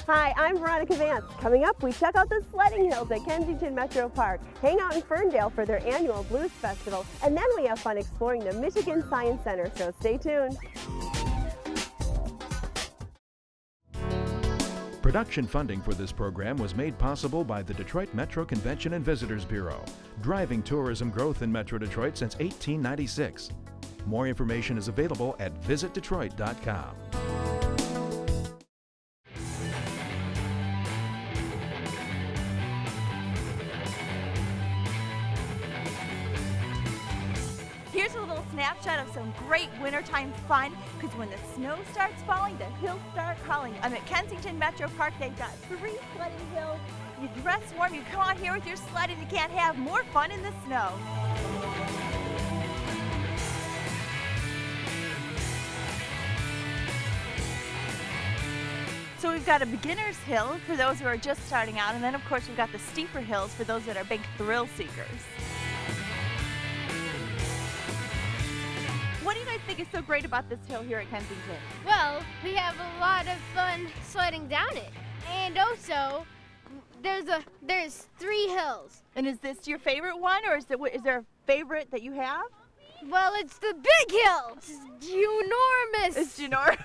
Hi, I'm Veronica Vance. Coming up, we check out the sledding hills at Kensington Metropark, hang out in Ferndale for their annual Blues Festival, and then we have fun exploring the Michigan Science Center, so stay tuned. Production funding for this program was made possible by the Detroit Metro Convention and Visitors Bureau, driving tourism growth in Metro Detroit since 1896. More information is available at visitdetroit.com. Here's a little snapshot of some great wintertime fun, because when the snow starts falling, the hills start calling. I'm at Kensington Metropark. They've got 3 sledding hills. You dress warm, you come out here with your sled, and you can't have more fun in the snow. So we've got a beginner's hill for those who are just starting out, and then of course we've got the steeper hills for those that are big thrill seekers. What do you guys think is so great about this hill here at Kensington? Well, we have a lot of fun sledding down it. And also, there's 3 hills. And is this your favorite one, or is there a favorite that you have? Well, it's the big hill. It's ginormous. It's ginormous.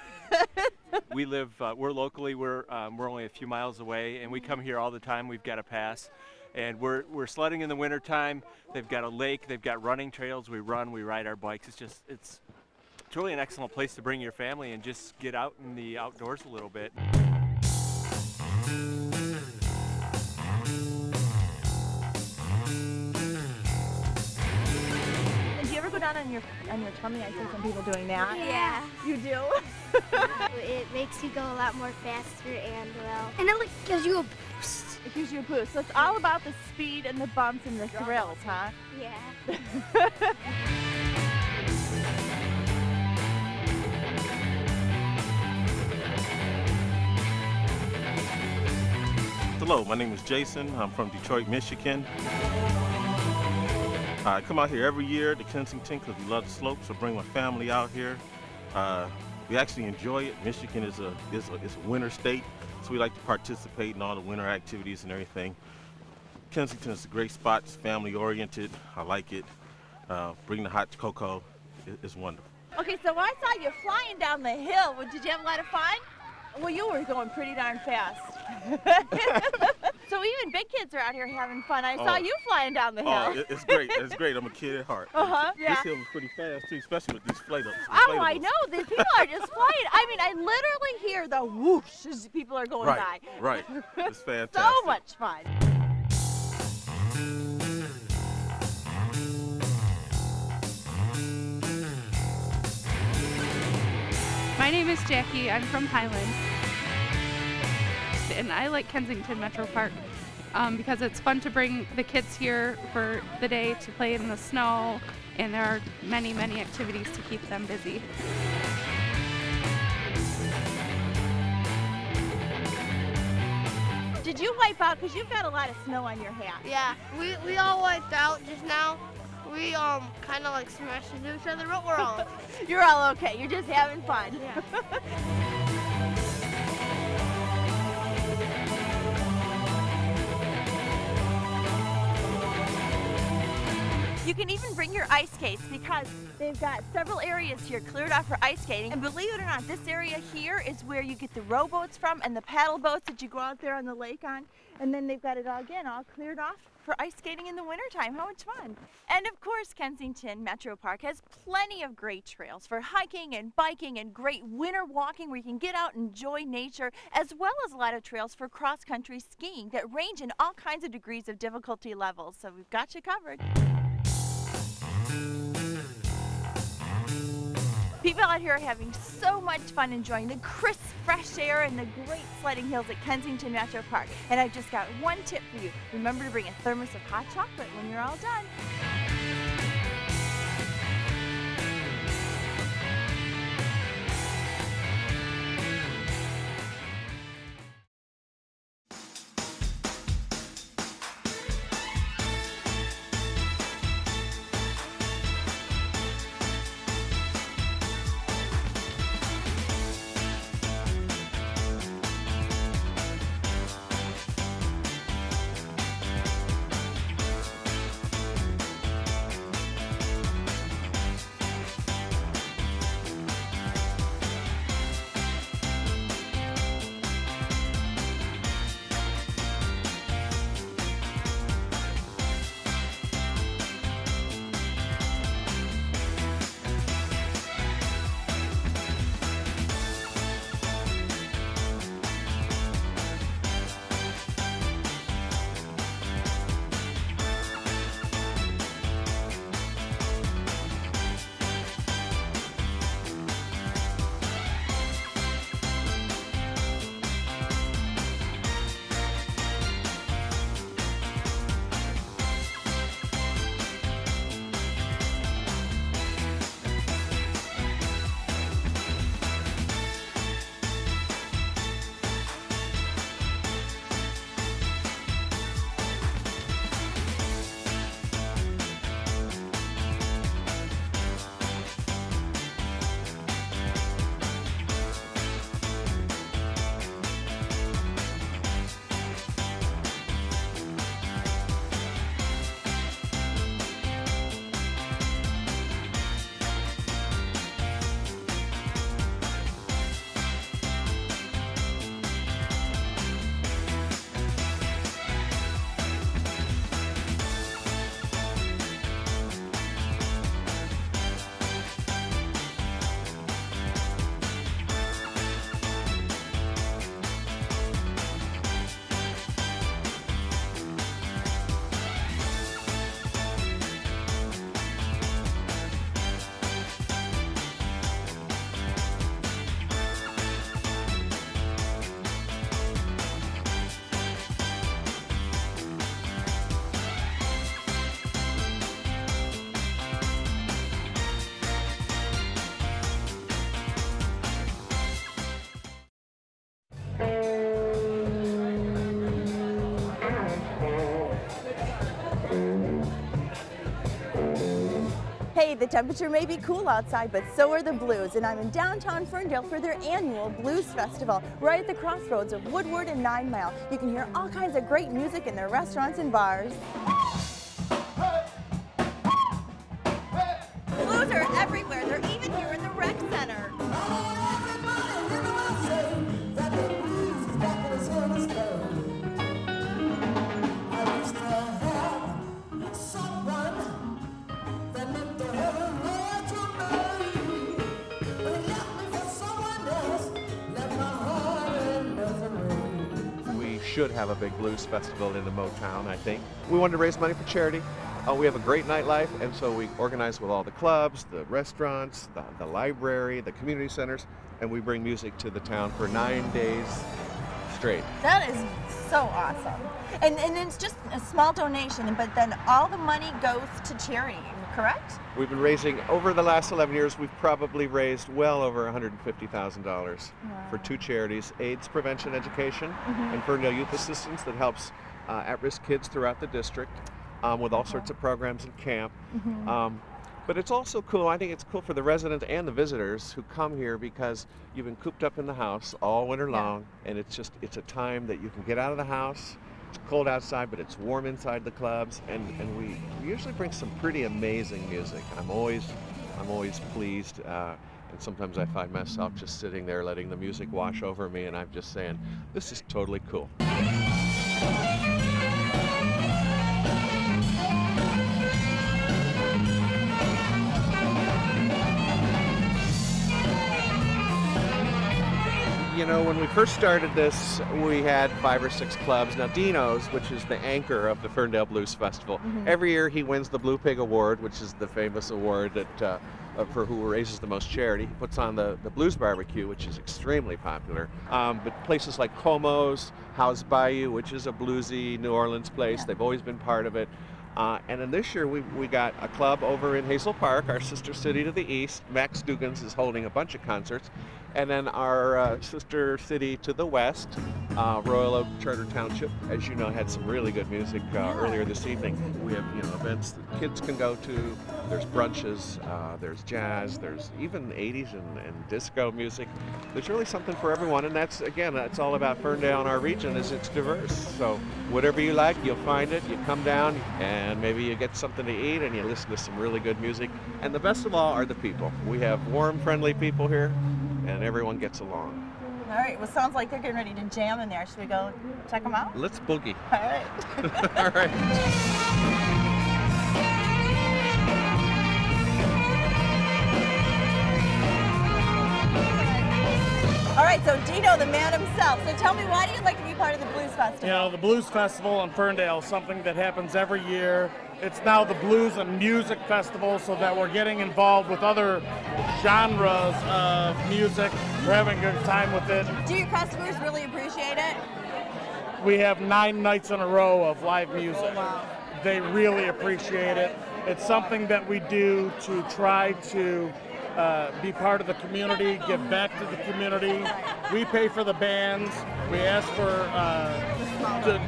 We're locally, we're only a few miles away, and we come here all the time. We've got a pass. And we're sledding in the wintertime. They've got a lake, they've got running trails. We run, we ride our bikes. It's really an excellent place to bring your family and just get out in the outdoors a little bit. And do you ever go down on your tummy? I see some people doing that. Yeah. You do? It makes you go a lot more faster and and it gives you a boost. It gives you a boost. So it's all about the speed and the bumps and the thrills, huh? Yeah. Hello, my name is Jason. I'm from Detroit, Michigan. I come out here every year to Kensington because we love the slopes, so bring my family out here. We actually enjoy it. Michigan is a winter state, so we like to participate in all the winter activities and everything. Kensington is a great spot. It's family oriented. I like it. Bring the hot cocoa. It's wonderful. Okay, so I saw you flying down the hill. Did you have a lot of fun? Well, you were going pretty darn fast. So even big kids are out here having fun. I saw you flying down the hill. Oh, it's great. It's great. I'm a kid at heart. Yeah. This hill was pretty fast too, especially with these inflatables. Oh, I know. These people are just flying. I mean, I literally hear the whoosh as people are going by. Right. It's fantastic. So much fun. My name is Jackie. I'm from Highland. And I like Kensington Metropark because it's fun to bring the kids here for the day to play in the snow, and there are many, many activities to keep them busy. Did you wipe out? Because you've got a lot of snow on your hat. Yeah, we all wiped out just now. We kind of like smashed into each other, but we're all okay. You're all okay. You're just having fun. Yeah. You can even bring your ice skates because they've got several areas here cleared off for ice skating. And believe it or not, this area here is where you get the rowboats from and the paddle boats that you go out there on the lake on. And then they've got it all, again, all cleared off for ice skating in the wintertime. How much fun. And of course, Kensington Metropark has plenty of great trails for hiking and biking and great winter walking where you can get out and enjoy nature, as well as a lot of trails for cross-country skiing that range in all kinds of degrees of difficulty levels. So we've got you covered. People out here are having so much fun enjoying the crisp, fresh air and the great sledding hills at Kensington Metropark. And I've just got one tip for you. Remember to bring a thermos of hot chocolate when you're all done. the temperature may be cool outside, but so are the blues, and I'm in downtown Ferndale for their annual Blues Festival, right at the crossroads of Woodward and 9 Mile. You can hear all kinds of great music in their restaurants and bars. Blues are everywhere. They're even here in the rec center. We should have a big blues festival in the Motown, I think. We wanted to raise money for charity. We have a great nightlife, and so we organize with all the clubs, the restaurants, the library, the community centers, and we bring music to the town for 9 days straight. That is so awesome. And it's just a small donation, but then all the money goes to charity, correct? We've been raising, over the last 11 years, we've probably raised well over $150,000 for 2 charities, AIDS Prevention Education and Ferndale Youth Assistance that helps at-risk kids throughout the district with all sorts of programs and camp. But it's also cool, I think it's cool for the residents and the visitors who come here because you've been cooped up in the house all winter long, and it's a time that you can get out of the house. It's cold outside, but it's warm inside the clubs, and we usually bring some pretty amazing music. I'm always pleased, and sometimes I find myself just sitting there letting the music wash over me, and I'm just saying, this is totally cool. You know, when we first started this, we had 5 or 6 clubs. Now, Dino's, which is the anchor of the Ferndale Blues Festival, every year he wins the Blue Pig Award, which is the famous award that for who raises the most charity. He puts on the Blues Barbecue, which is extremely popular. But places like Como's, House Bayou, which is a bluesy New Orleans place, they've always been part of it. And then this year we got a club over in Hazel Park, our sister city to the east. Max Dugan's is holding a bunch of concerts. And then our sister city to the west, Royal Oak Charter Township, as you know, had some really good music earlier this evening. We have events that kids can go to. There's brunches, there's jazz, there's even 80s and disco music. There's really something for everyone, and that's all about Ferndale and our region is it's diverse. So whatever you like, you'll find it. You come down and maybe you get something to eat and you listen to some really good music. And the best of all are the people. We have warm, friendly people here, and everyone gets along. All right, well, sounds like they're getting ready to jam in there. Should we go check them out? Let's boogie. All right. All right. All right, so Dino, the man himself. So tell me, why do you like to be part of the Blues Festival? You know, the Blues Festival in Ferndale is something that happens every year. It's now the Blues and Music Festival, so that we're getting involved with other genres of music. We're having a good time with it. Do your customers really appreciate it? We have 9 nights in a row of live music. Oh, wow. They really appreciate it. It's something that we do to try to be part of the community, give back to the community. We pay for the bands. We ask for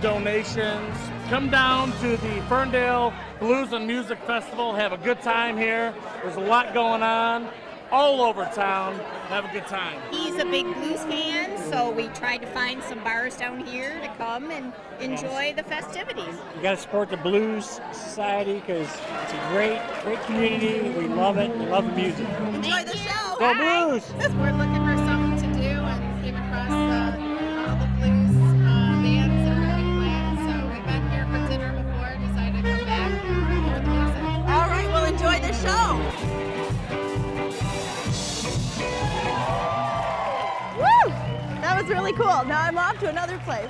donations. Come down to the Ferndale Blues and Music Festival. Have a good time here. There's a lot going on all over town. Have a good time. He's a big blues fan, so we tried to find some bars down here to come and enjoy the festivities. You got to support the Blues Society because it's a great community. We love it. We love the music. Enjoy the show. Go Blues! We're looking for something to do and came across all the blues bands that are having plans. So we've been here for dinner before, decided to come back and hear the music. All right, well, enjoy the show. Woo! That was really cool. Now I'm off to another place.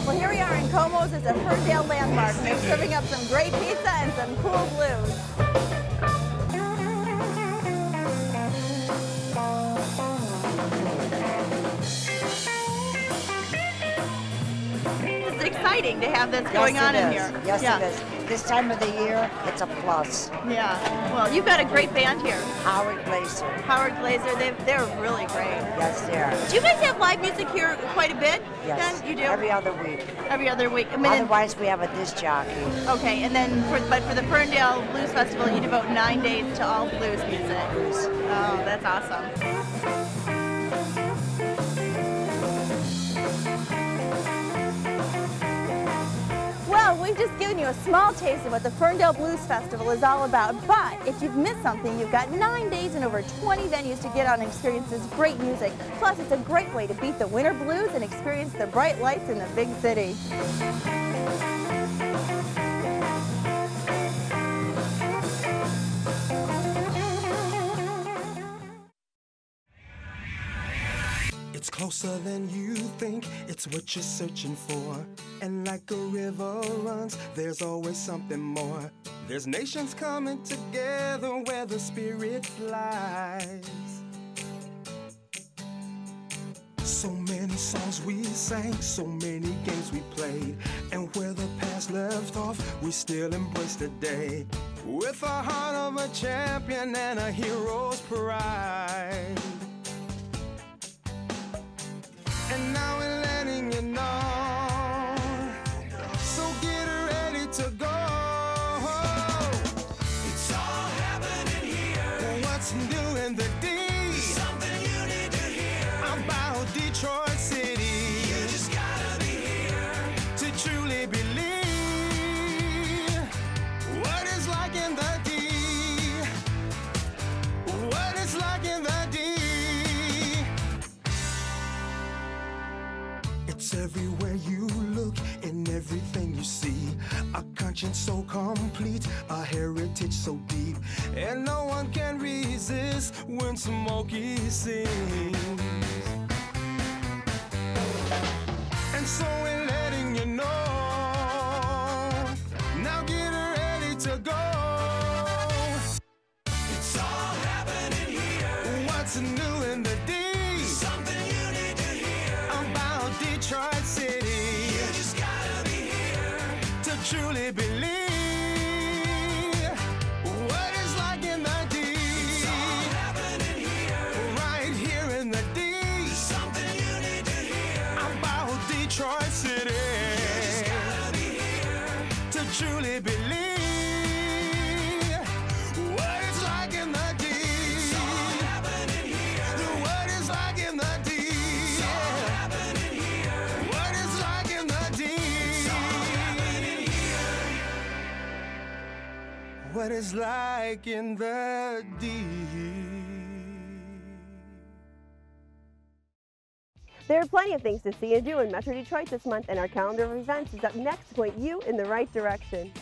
Well, here we are in Como's. It's a Ferndale landmark. They're serving up some great pizza and some cool blues. It's exciting. exciting to have this going on in here. Yes, it is. This time of the year, it's a plus. Yeah. Well, you've got a great band here. Howard Glazer. Howard Glazer, they're really great. Yes, they are. Do you guys have live music here quite a bit? Yes. Then? You do? Every other week. Every other week. I mean, otherwise, we have a disc jockey. Okay, and then for the Ferndale Blues Festival, you devote 9 days to all blues music. Oh, that's awesome. Well, we've just given you a small taste of what the Ferndale Blues Festival is all about, but if you've missed something, you've got 9 days and over 20 venues to get out and experience this great music. Plus, it's a great way to beat the winter blues and experience the bright lights in the big city. It's closer than you think, it's what you're searching for. And like a river runs, there's always something more. There's nations coming together where the spirit flies. So many songs we sang, so many games we played. And where the past left off, we still embrace today. With a heart of a champion and a hero's pride. And now we're letting you know, so get ready to go. It's all happening here. What's new in the D? Something you need to hear about Detroit City. You just gotta be here to truly believe what it's like in the D. What it's like in the D. It's everywhere you look, in everything you see. A conscience so complete, a heritage so deep. And no one can resist when Smokey sings. And so we're letting you know, now get ready to go. It's all happening here. What's new in the D? Something you need to hear about Detroit City. You just gotta be here to truly believe what it's like in the D. It's all happening here, right here in the D. Something you need to hear about Detroit City. You just gotta be here to truly believe what it's like in the D. It's all happening here. What it's like in the D. It's all happening here. What it's like in the D. It's all happening here. What it's like in the D. There are plenty of things to see and do in Metro Detroit this month, and our calendar of events is up next to point you in the right direction.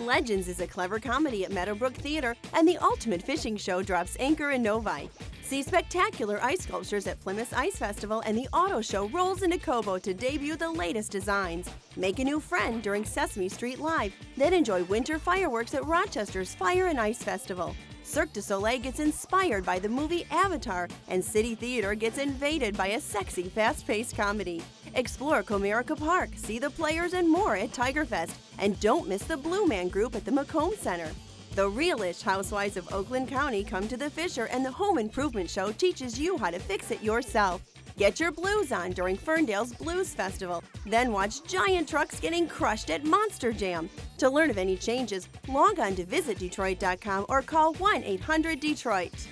Legends is a clever comedy at Meadowbrook Theater, and the Ultimate Fishing Show drops anchor in Novi. See spectacular ice sculptures at Plymouth Ice Festival, and the Auto Show rolls into Cobo to debut the latest designs. Make a new friend during Sesame Street Live, then enjoy winter fireworks at Rochester's Fire and Ice Festival. Cirque du Soleil gets inspired by the movie Avatar, and City Theater gets invaded by a sexy, fast-paced comedy. Explore Comerica Park, see the players and more at Tigerfest, and don't miss the Blue Man Group at the Macomb Center. The real-ish housewives of Oakland County come to the Fisher, and the Home Improvement Show teaches you how to fix it yourself. Get your blues on during Ferndale's Blues Festival. Then watch giant trucks getting crushed at Monster Jam. To learn of any changes, log on to visitdetroit.com or call 1-800-DETROIT.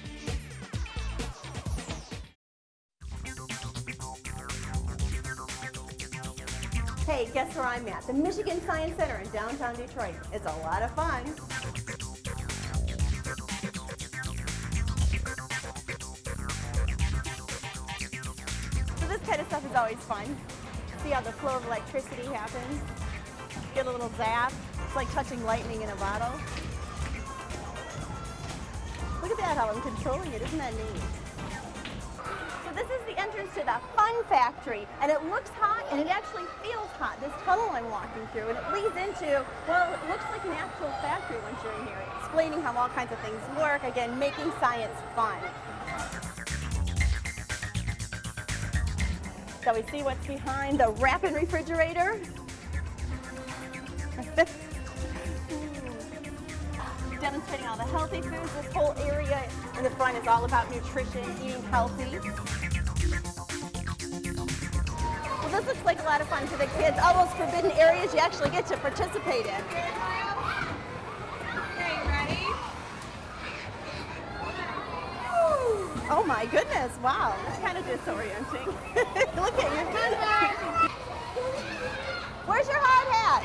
Hey, guess where I'm at? The Michigan Science Center in downtown Detroit. It's a lot of fun. So this kind of stuff is always fun. See how the flow of electricity happens? Get a little zap. It's like touching lightning in a bottle. Look at that, how I'm controlling it. Isn't that neat? So this is the entrance to the Fun Factory, and it looks hot, and it actually feels hot, this tunnel I'm walking through, and it leads into, well, it looks like an actual factory once you're in here, explaining how all kinds of things work, again, making science fun. Shall we see what's behind the Rapid refrigerator? Demonstrating all the healthy foods. This whole area in the front is all about nutrition, eating healthy. Well, this looks like a lot of fun for the kids. All those forbidden areas you actually get to participate in. Okay, ready? Oh my goodness, wow. It's kind of disorienting. Look at your feet. Where's your hard hat?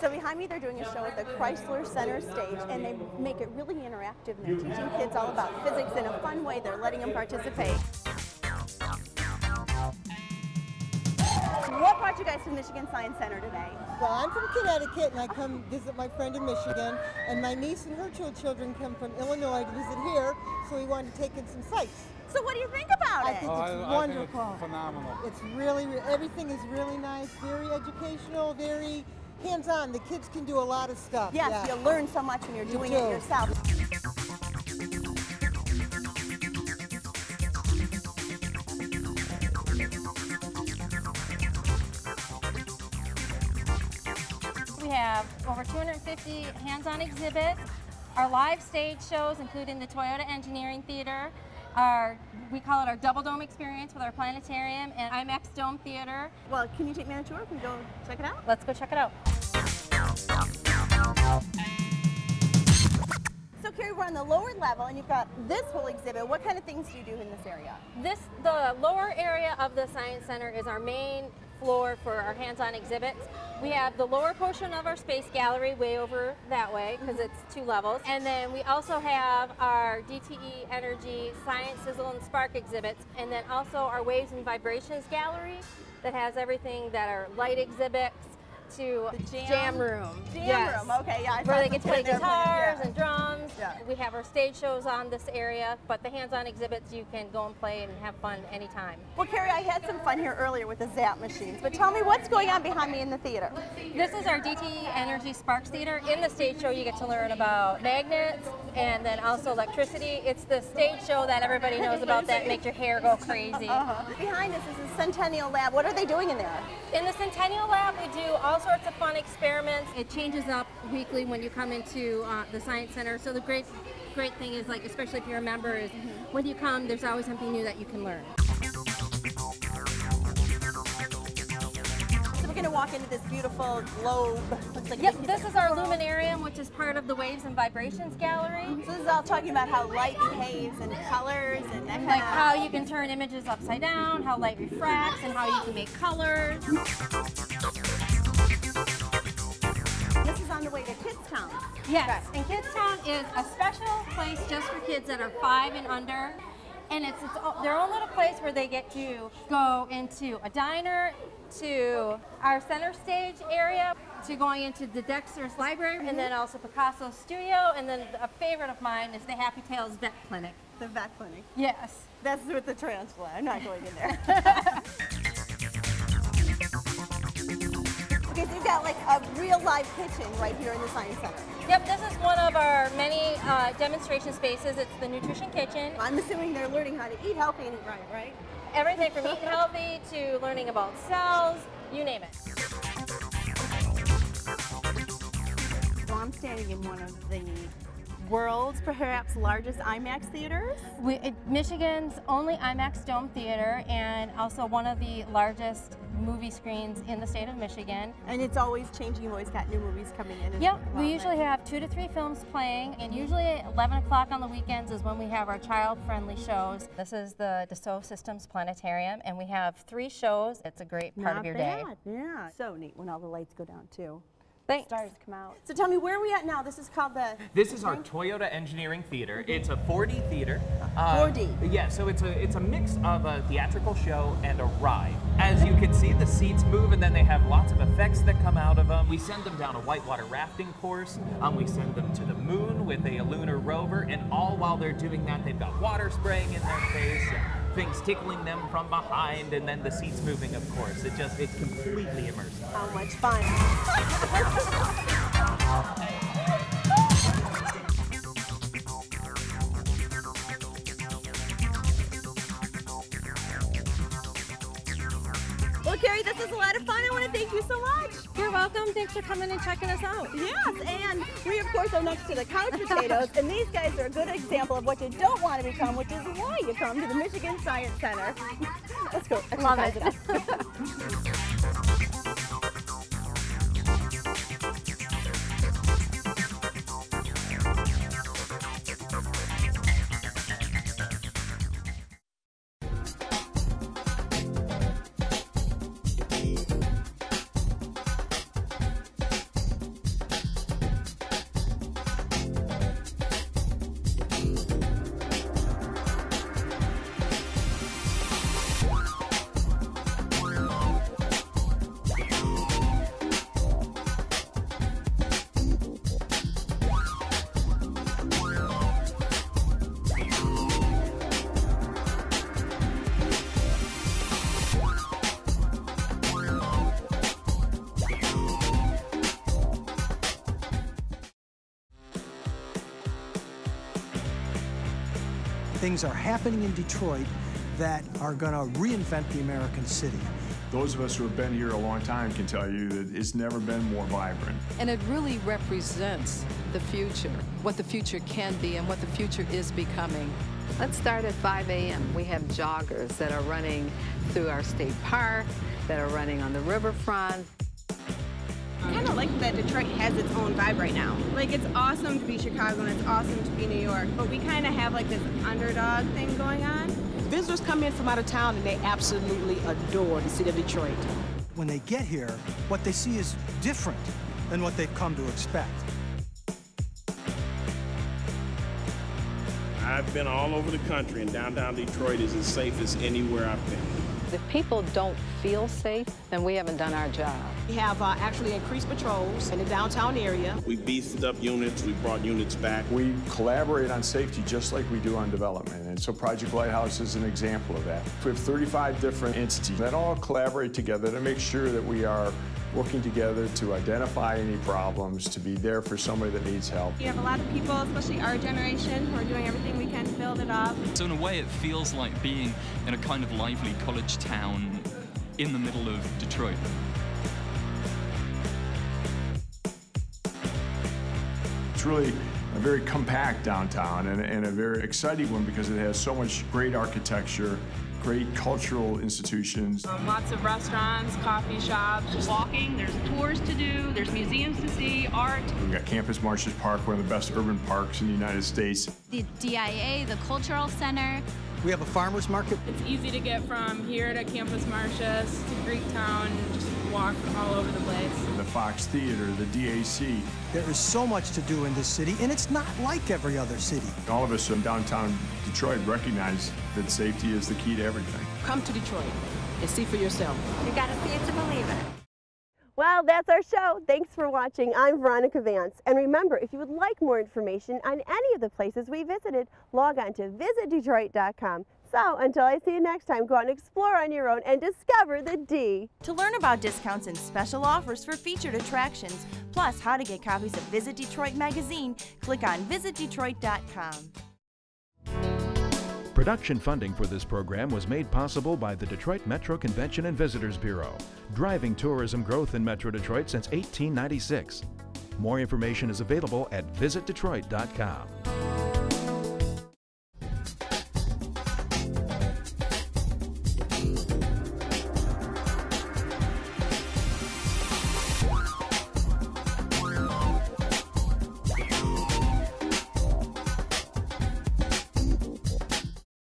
So behind me they're doing a show at the Chrysler Center stage, and they make it really interactive, and they're teaching kids all about physics in a fun way. They're letting them participate. What brought you guys to the Michigan Science Center today? Well, I'm from Connecticut, and I come visit my friend in Michigan, and my niece and her two children come from Illinois to visit here, so we wanted to take in some sights. So what do you think about it? I think it's wonderful. I think it's phenomenal. It's really, everything is really nice, very educational, very hands-on. The kids can do a lot of stuff. Yes, yeah. you learn so much when you're doing it yourself. We have over 250 hands-on exhibits. Our live stage shows, including the Toyota Engineering Theater, we call it our Double Dome experience with our planetarium, and IMAX Dome Theater. Well, can you take me on a tour? Can we go check it out? Let's go check it out. So Carrie, we're on the lower level, and you've got this whole exhibit. What kind of things do you do in this area? The lower area of the Science Center is our main floor for our hands-on exhibits. We have the lower portion of our space gallery way over that way because it's 2 levels. And then we also have our DTE Energy Science, Sizzle, and Spark exhibits. And then also our Waves and Vibrations gallery that has everything that are light exhibits to the jam room. Jam room, okay, yeah. Where they get to play that's guitars yeah. and drums. Yeah. We have our stage shows on this area, but the hands-on exhibits you can go and play and have fun anytime. Well, Carrie, I had some fun here earlier with the Zap machines, but tell me what's going on behind me in the theater? This is our DTE Energy Sparks Theater. In the stage show, you get to learn about magnets and then also electricity. It's the stage show that everybody knows about that makes your hair go crazy. Behind us is the Centennial Lab. What are they doing in there? In the Centennial Lab, we do all sorts of fun experiments. It changes up weekly when you come into the Science Center. So the great thing is, like, especially if you're a member, is when you come, there's always something new that you can learn. So we're going to walk into this beautiful globe. Looks like Yep, this is our luminarium, which is part of the Waves and Vibrations gallery. So this is all talking about how light behaves and colors and that kind like of... how you can turn images upside down, how light refracts, and how you can make colors. This is on the way to Kids Town. Yes, and Kids Town is a special place just for kids that are 5 and under. And it's their own little place where they get to go into a diner, to our center stage area, to going into the Dexter's Library, and then also Picasso's studio, and then a favorite of mine is the Happy Tales Vet Clinic. The vet clinic? Yes. That's with the tarantula. I'm not going in there. Okay, so you've got like a real live kitchen right here in the Science Center. Yep, this is one of our many demonstration spaces. It's the Nutrition Kitchen. I'm assuming they're learning how to eat healthy and eat right? Everything from eating healthy to learning about cells, you name it. So I'm standing in one of the world's perhaps largest IMAX theaters. Michigan's only IMAX Dome Theater, and also one of the largest movie screens in the state of Michigan. And it's always changing. You've always got new movies coming in. Yep, we usually have 2 to 3 films playing, and usually at 11 o'clock on the weekends is when we have our child-friendly shows. This is the Dassault Systems Planetarium, and we have 3 shows. It's a great part of your day. Yeah, so neat when all the lights go down too. Thanks. Stars come out. So tell me, where are we at now? This is called the... This is our Toyota Engineering Theater. It's a 4D theater. 4D? Yeah, so it's a mix of a theatrical show and a ride. As you can see, the seats move, and then they have lots of effects that come out of them. We send them down a whitewater rafting course. We send them to the moon with a lunar rover, and all while they're doing that, they've got water spraying in their face, and things tickling them from behind, and then the seats moving, of course. It's completely immersive. How much fun. Carrie, this is a lot of fun. I want to thank you so much. You're welcome. Thanks for coming and checking us out. Yes, and we of course are next to the couch potatoes, and these guys are a good example of what you don't want to become, which is why you come to the Michigan Science Center. Let's go exercise it up. Things are happening in Detroit that are going to reinvent the American city. Those of us who have been here a long time can tell you that it's never been more vibrant. And it really represents the future, what the future can be and what the future is becoming. Let's start at 5 a.m. We have joggers that are running through our state park, that are running on the riverfront. I kind of like that Detroit has its own vibe right now. Like, it's awesome to be Chicago and it's awesome to be New York, but we kind of have like this underdog thing going on. Visitors come in from out of town and they absolutely adore the city of Detroit. When they get here, what they see is different than what they've come to expect. I've been all over the country, and downtown Detroit is as safe as anywhere I've been. If people don't feel safe, then we haven't done our job. We have actually increased patrols in the downtown area. We beefed up units, we brought units back. We collaborate on safety just like we do on development, and so Project Lighthouse is an example of that. We have 35 different entities that all collaborate together to make sure that we are working together to identify any problems, to be there for somebody that needs help. You have a lot of people, especially our generation, who are doing everything we can to build it up. So in a way it feels like being in a kind of lively college town in the middle of Detroit. It's really a very compact downtown and a very exciting one because it has so much great architecture, great cultural institutions. Lots of restaurants, coffee shops. Just walking, there's tours to do, there's museums to see, art. We've got Campus Martius Park, one of the best urban parks in the United States. The DIA, the Cultural Center. We have a farmer's market. It's easy to get from here to Campus Martius to Greektown, just walk all over the place. The Fox Theater, the DAC. There is so much to do in this city, and it's not like every other city. All of us in downtown Detroit recognize that safety is the key to everything. Come to Detroit and see for yourself. You gotta see it to believe it. Well, that's our show. Thanks for watching. I'm Veronica Vance. And remember, if you would like more information on any of the places we visited, log on to visitdetroit.com. So, until I see you next time, go out and explore on your own and discover the D. To learn about discounts and special offers for featured attractions, plus how to get copies of Visit Detroit magazine, click on visitdetroit.com. Production funding for this program was made possible by the Detroit Metro Convention and Visitors Bureau, driving tourism growth in Metro Detroit since 1896. More information is available at visitdetroit.com.